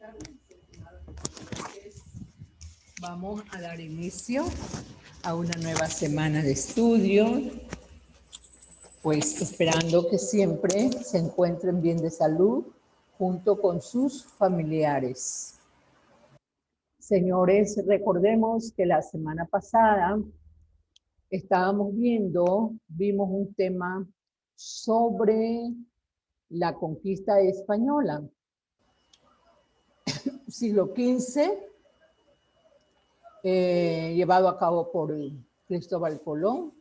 tardes, estimados estudiantes. Vamos a dar inicio a una nueva semana de estudio, pues esperando que siempre se encuentren bien de salud junto con sus familiares. Señores, recordemos que la semana pasada vimos un tema sobre la conquista española, siglo XV, llevado a cabo por Cristóbal Colón.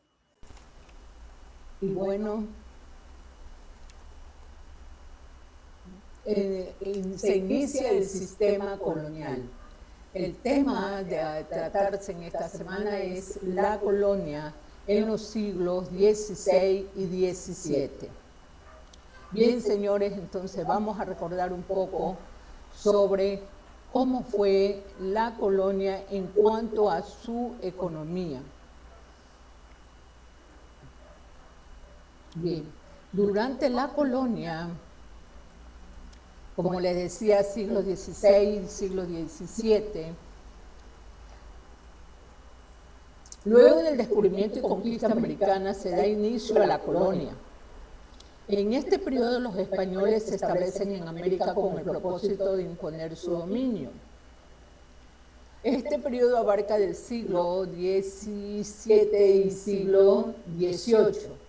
Y bueno, se inicia el sistema colonial. El tema de tratarse en esta semana es la colonia en los siglos XVI y XVII. Bien, señores, entonces vamos a recordar un poco sobre cómo fue la colonia en cuanto a su economía. Bien, durante la colonia, como les decía, siglo XVI y siglo XVII, luego del descubrimiento y conquista americana se da inicio a la colonia. En este periodo los españoles se establecen en América con el propósito de imponer su dominio. Este periodo abarca del siglo XVII y siglo XVIII.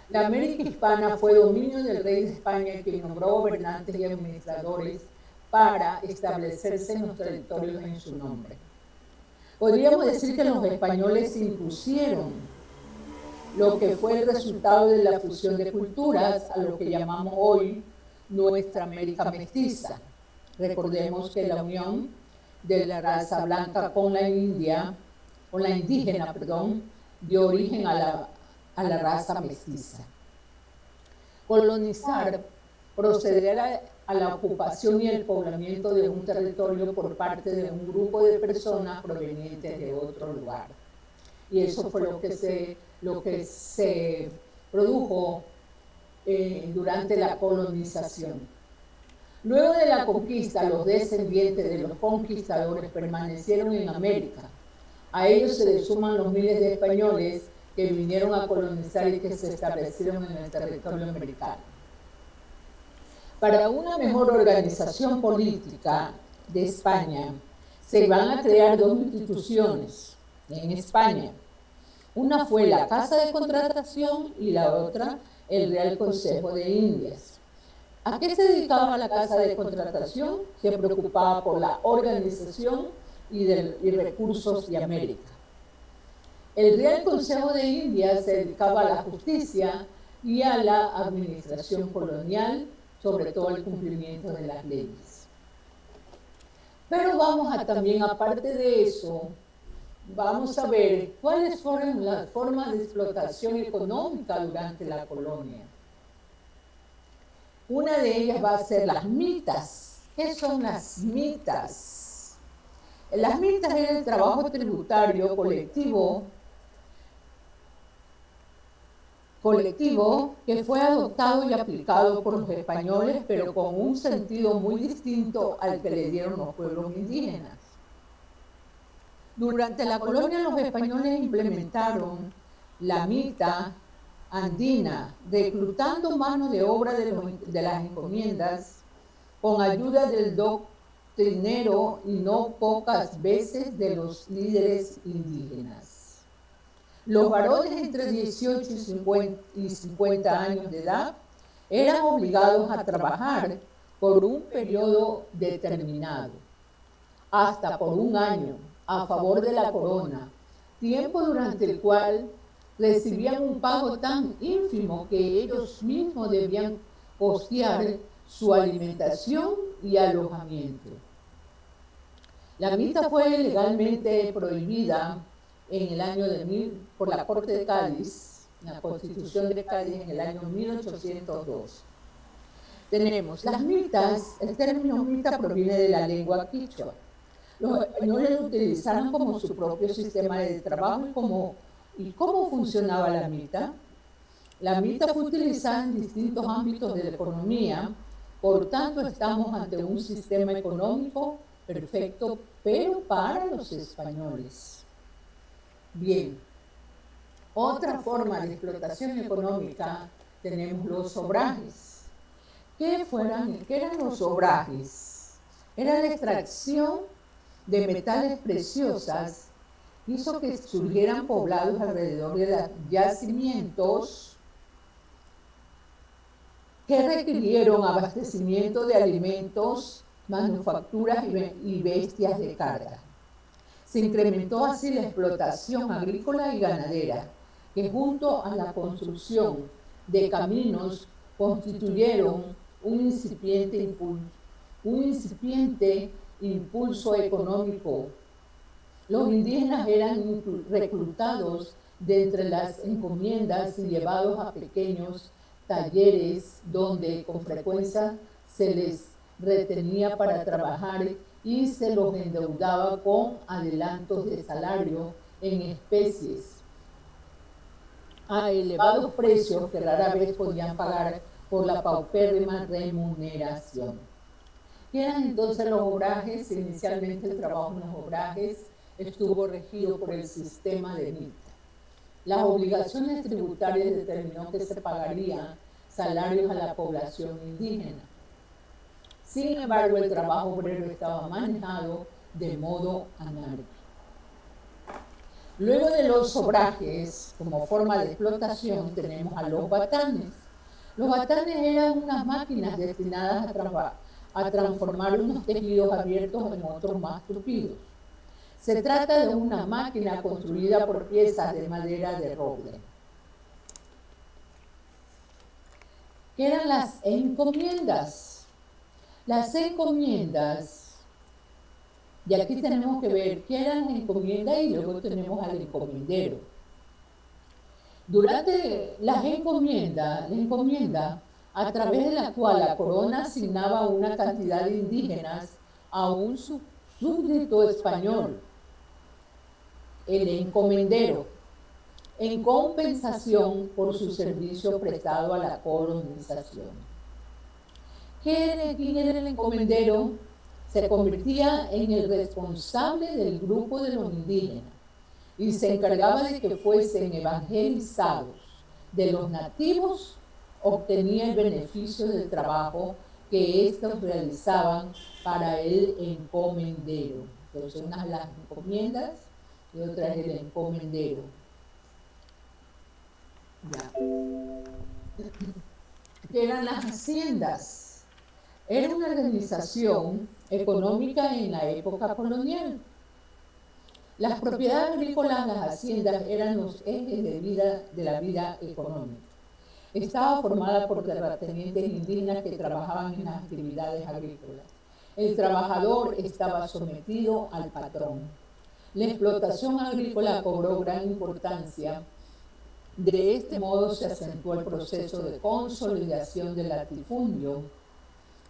La América hispana fue dominio del rey de España, que nombró gobernantes y administradores para establecerse en los territorios en su nombre. Podríamos decir que los españoles impusieron lo que fue el resultado de la fusión de culturas a lo que llamamos hoy nuestra América mestiza. Recordemos que la unión de la raza blanca con la indígena, dio origen a la raza mestiza. Colonizar, proceder a la ocupación y el poblamiento de un territorio por parte de un grupo de personas provenientes de otro lugar. Y eso fue lo que se produjo durante la colonización. Luego de la conquista, los descendientes de los conquistadores permanecieron en América. A ellos se le suman los miles de españoles que vinieron a colonizar y que se establecieron en el territorio americano. Para una mejor organización política de España, se van a crear dos instituciones en España. Una fue la Casa de Contratación y la otra el Real Consejo de Indias. ¿A qué se dedicaba la Casa de Contratación? Se preocupaba por la organización y recursos de América. El Real Consejo de Indias se dedicaba a la justicia y a la administración colonial, sobre todo el cumplimiento de las leyes. Pero vamos a también, aparte de eso, vamos a ver cuáles fueron las formas de explotación económica durante la colonia. Una de ellas va a ser las mitas. ¿Qué son las mitas? Las mitas es el trabajo tributario colectivo que fue adoptado y aplicado por los españoles, pero con un sentido muy distinto al que le dieron los pueblos indígenas. Durante la colonia los españoles implementaron la mita andina, reclutando mano de obra de las encomiendas con ayuda del doctrinero y no pocas veces de los líderes indígenas. Los varones entre 18 y 50 años de edad eran obligados a trabajar por un periodo determinado, hasta por un año, a favor de la corona, tiempo durante el cual recibían un pago tan ínfimo que ellos mismos debían costear su alimentación y alojamiento. La mita fue legalmente prohibida en el año por la Corte de Cádiz, la Constitución de Cádiz en el año 1802. Tenemos las mitas. El término mita proviene de la lengua quichua. Los españoles lo utilizaron como su propio sistema de trabajo. ¿Y cómo funcionaba la mita? La mita fue utilizada en distintos ámbitos de la economía, Por tanto, estamos ante un sistema económico perfecto, pero para los españoles. Bien, otra forma de explotación económica tenemos los obrajes. ¿Qué eran los obrajes? Era la extracción de metales preciosas, hizo que surgieran poblados alrededor de los yacimientos que requirieron abastecimiento de alimentos, manufacturas y bestias de carga. Se incrementó así la explotación agrícola y ganadera, que junto a la construcción de caminos constituyeron un incipiente impulso económico. Los indígenas eran reclutados de entre las encomiendas y llevados a pequeños talleres donde con frecuencia se les retenía para trabajar y se los endeudaba con adelantos de salario en especies a elevados precios que rara vez podían pagar por la paupérrima remuneración. ¿Qué eran entonces los obrajes? Inicialmente el trabajo en los obrajes estuvo regido por el sistema de MIT. Las obligaciones tributarias determinó que se pagarían salarios a la población indígena. Sin embargo, el trabajo obrero estaba manejado de modo anárquico. Luego de los obrajes, como forma de explotación, tenemos a los batanes. Los batanes eran unas máquinas destinadas a transformar unos tejidos abiertos en otros más tupidos. Se trata de una máquina construida por piezas de madera de roble. ¿Qué eran las encomiendas? Las encomiendas, y aquí tenemos que ver qué eran las encomiendas y luego tenemos al encomendero. Durante las encomiendas, la encomienda a través de la cual la corona asignaba una cantidad de indígenas a un súbdito español, el encomendero, en compensación por su servicio prestado a la colonización. ¿Quién era el encomendero? Se convertía en el responsable del grupo de los indígenas y se encargaba de que fuesen evangelizados. De los nativos obtenía el beneficio del trabajo que estos realizaban para el encomendero. Entonces, unas las encomiendas y otras el encomendero. Ya. ¿Qué eran las haciendas? Era una organización económica en la época colonial. Las propiedades agrícolas, las haciendas, eran los ejes de la vida económica. Estaba formada por terratenientes indígenas que trabajaban en las actividades agrícolas. El trabajador estaba sometido al patrón. La explotación agrícola cobró gran importancia. De este modo se acentuó el proceso de consolidación del latifundio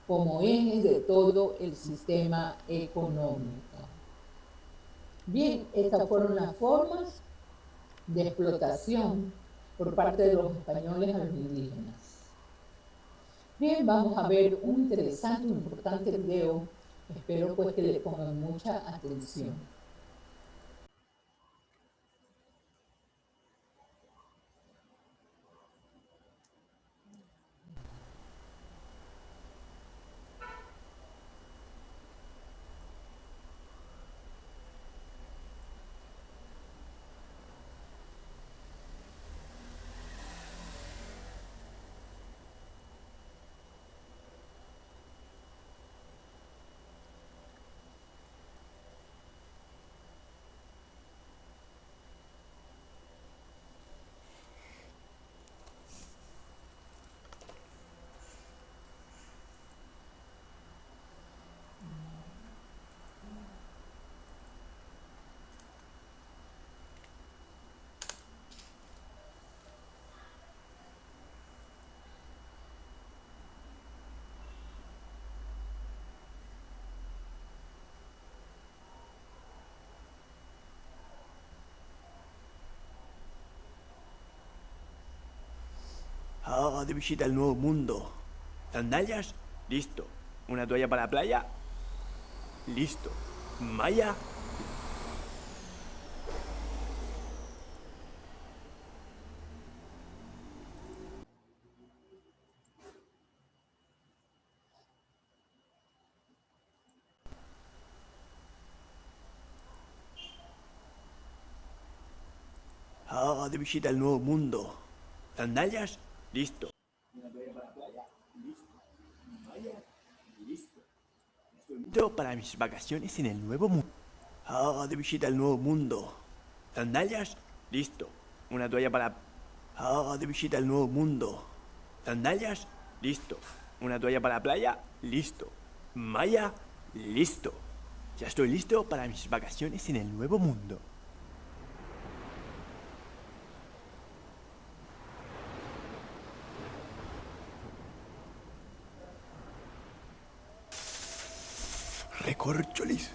como eje de todo el sistema económico. Bien, estas fueron las formas de explotación por parte de los españoles a los indígenas. Bien, vamos a ver un interesante, un importante video. Espero pues que le pongan mucha atención. De visita al Nuevo Mundo. ¿Sandalias? listo. Una toalla para la playa, listo. Malla. Ah, de visita al nuevo mundo. Sandalias, listo. Listo para mis vacaciones en el nuevo mundo. Ah, de visita al nuevo mundo. Sandalias, listo. Una toalla para... Ah, de visita al nuevo mundo. Sandalias, listo. Una toalla para la playa, listo. Malla, listo. Ya estoy listo para mis vacaciones en el nuevo mundo. Recorcholis.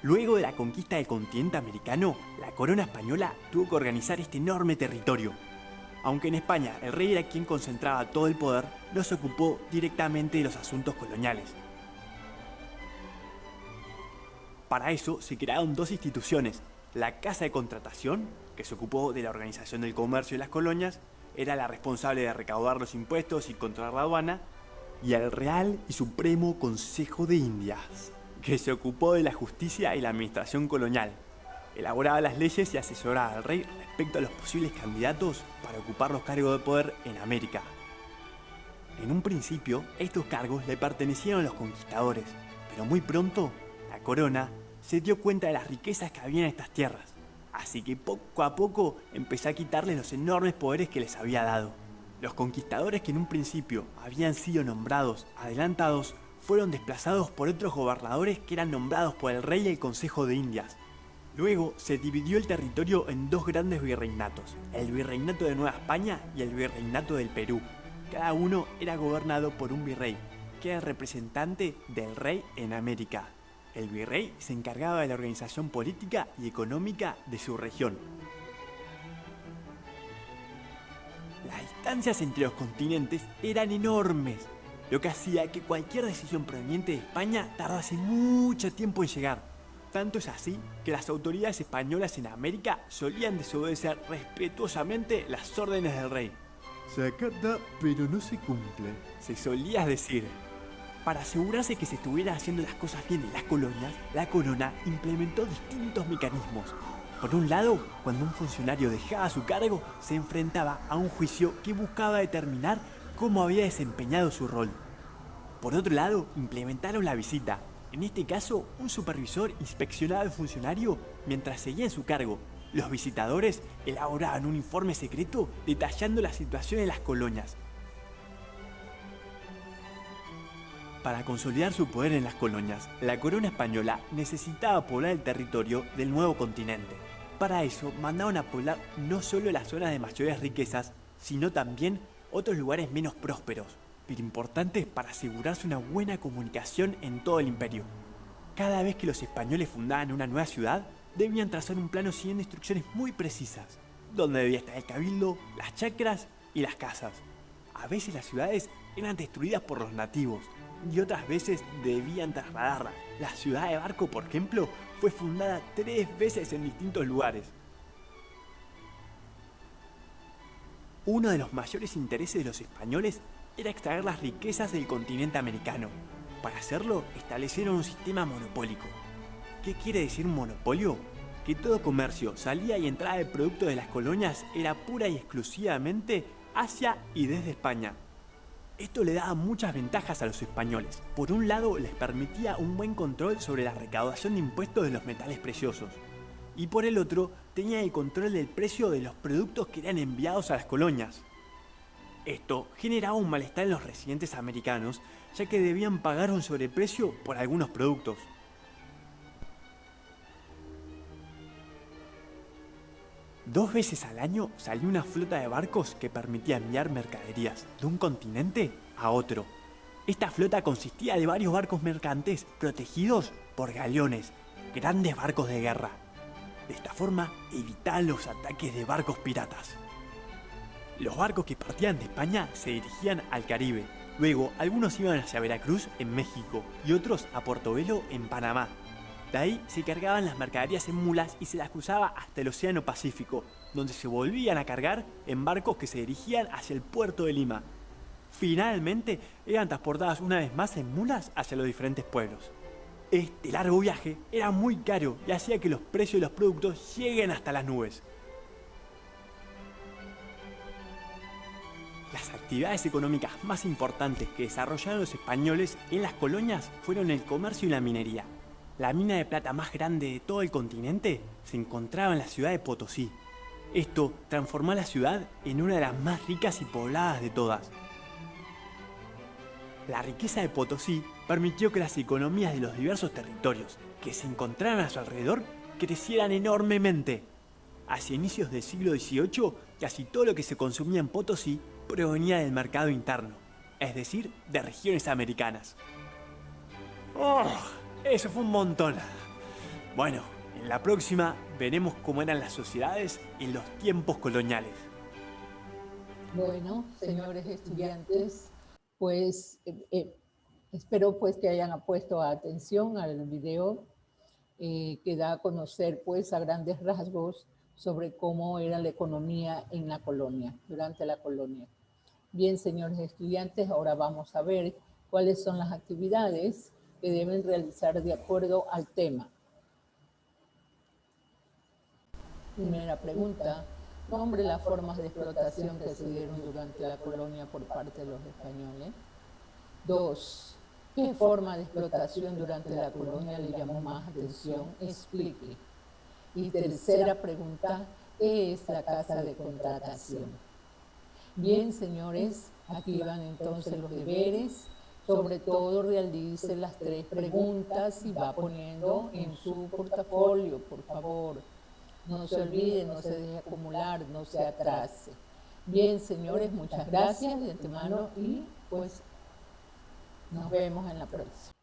Luego de la conquista del continente americano, la corona española tuvo que organizar este enorme territorio. Aunque en España el rey era quien concentraba todo el poder, no se ocupó directamente de los asuntos coloniales. Para eso se crearon dos instituciones. La Casa de Contratación, que se ocupó de la organización del comercio de las colonias, era la responsable de recaudar los impuestos y controlar la aduana, y el Real y Supremo Consejo de Indias, que se ocupó de la justicia y la administración colonial. Elaboraba las leyes y asesoraba al rey respecto a los posibles candidatos para ocupar los cargos de poder en América. En un principio, estos cargos le pertenecieron a los conquistadores, pero muy pronto, la corona se dio cuenta de las riquezas que había en estas tierras, así que poco a poco empezó a quitarles los enormes poderes que les había dado. Los conquistadores que en un principio habían sido nombrados adelantados fueron desplazados por otros gobernadores que eran nombrados por el rey y el Consejo de Indias. Luego se dividió el territorio en dos grandes virreinatos, el Virreinato de Nueva España y el Virreinato del Perú. Cada uno era gobernado por un virrey, que era el representante del rey en América. El virrey se encargaba de la organización política y económica de su región. Las distancias entre los continentes eran enormes, lo que hacía que cualquier decisión proveniente de España tardase mucho tiempo en llegar. Tanto es así que las autoridades españolas en América solían desobedecer respetuosamente las órdenes del rey. Se acata, pero no se cumple. Se solía decir. Para asegurarse que se estuvieran haciendo las cosas bien en las colonias, la corona implementó distintos mecanismos. Por un lado, cuando un funcionario dejaba su cargo, se enfrentaba a un juicio que buscaba determinar cómo había desempeñado su rol. Por otro lado, implementaron la visita. En este caso, un supervisor inspeccionaba al funcionario mientras seguía en su cargo. Los visitadores elaboraban un informe secreto detallando la situación en las colonias. Para consolidar su poder en las colonias, la corona española necesitaba poblar el territorio del nuevo continente. Para eso, mandaron a poblar no solo las zonas de mayores riquezas, sino también otros lugares menos prósperos, pero importantes para asegurarse una buena comunicación en todo el imperio. Cada vez que los españoles fundaban una nueva ciudad, debían trazar un plano siguiendo instrucciones muy precisas, donde debía estar el cabildo, las chacras y las casas. A veces las ciudades eran destruidas por los nativos, y otras veces debían trasladarlas. La ciudad de Barco, por ejemplo, fue fundada 3 veces en distintos lugares. Uno de los mayores intereses de los españoles era extraer las riquezas del continente americano. Para hacerlo, establecieron un sistema monopólico. ¿Qué quiere decir un monopolio? Que todo comercio, salida y entrada de productos de las colonias era pura y exclusivamente hacia y desde España. Esto le daba muchas ventajas a los españoles. Por un lado, les permitía un buen control sobre la recaudación de impuestos de los metales preciosos. Y por el otro, tenía el control del precio de los productos que eran enviados a las colonias. Esto generaba un malestar en los residentes americanos, ya que debían pagar un sobreprecio por algunos productos. Dos veces al año salía una flota de barcos que permitía enviar mercaderías de un continente a otro. Esta flota consistía de varios barcos mercantes protegidos por galeones, grandes barcos de guerra. De esta forma evitaban los ataques de barcos piratas. Los barcos que partían de España se dirigían al Caribe. Luego, algunos iban hacia Veracruz, en México, y otros a Portobelo, en Panamá. De ahí se cargaban las mercaderías en mulas y se las cruzaba hasta el Océano Pacífico, donde se volvían a cargar en barcos que se dirigían hacia el puerto de Lima. Finalmente, eran transportadas una vez más en mulas hacia los diferentes pueblos. Este largo viaje era muy caro y hacía que los precios de los productos lleguen hasta las nubes. Las actividades económicas más importantes que desarrollaron los españoles en las colonias fueron el comercio y la minería. La mina de plata más grande de todo el continente se encontraba en la ciudad de Potosí. Esto transformó a la ciudad en una de las más ricas y pobladas de todas. La riqueza de Potosí permitió que las economías de los diversos territorios que se encontraban a su alrededor crecieran enormemente. Hacia inicios del siglo XVIII, casi todo lo que se consumía en Potosí provenía del mercado interno, es decir, de regiones americanas. ¡Oh! Eso fue un montón. Bueno, en la próxima veremos cómo eran las sociedades en los tiempos coloniales. Bueno, señores estudiantes, pues espero pues que hayan puesto atención al video que da a conocer pues a grandes rasgos sobre cómo era la economía en la colonia, durante la colonia. Bien, señores estudiantes, ahora vamos a ver cuáles son las actividades que deben realizar de acuerdo al tema. Primera pregunta, nombre las formas de explotación que se dieron durante la colonia por parte de los españoles. 2. ¿Qué forma de explotación durante la colonia le llamó más atención? Explique. Y tercera pregunta, ¿qué es la casa de contratación? Bien, señores, aquí van entonces los deberes. Sobre todo realice las 3 preguntas y va poniendo en su portafolio, por favor. No se olvide, no se deje acumular, no se atrase. Bien, señores, muchas gracias de antemano y pues nos vemos en la próxima.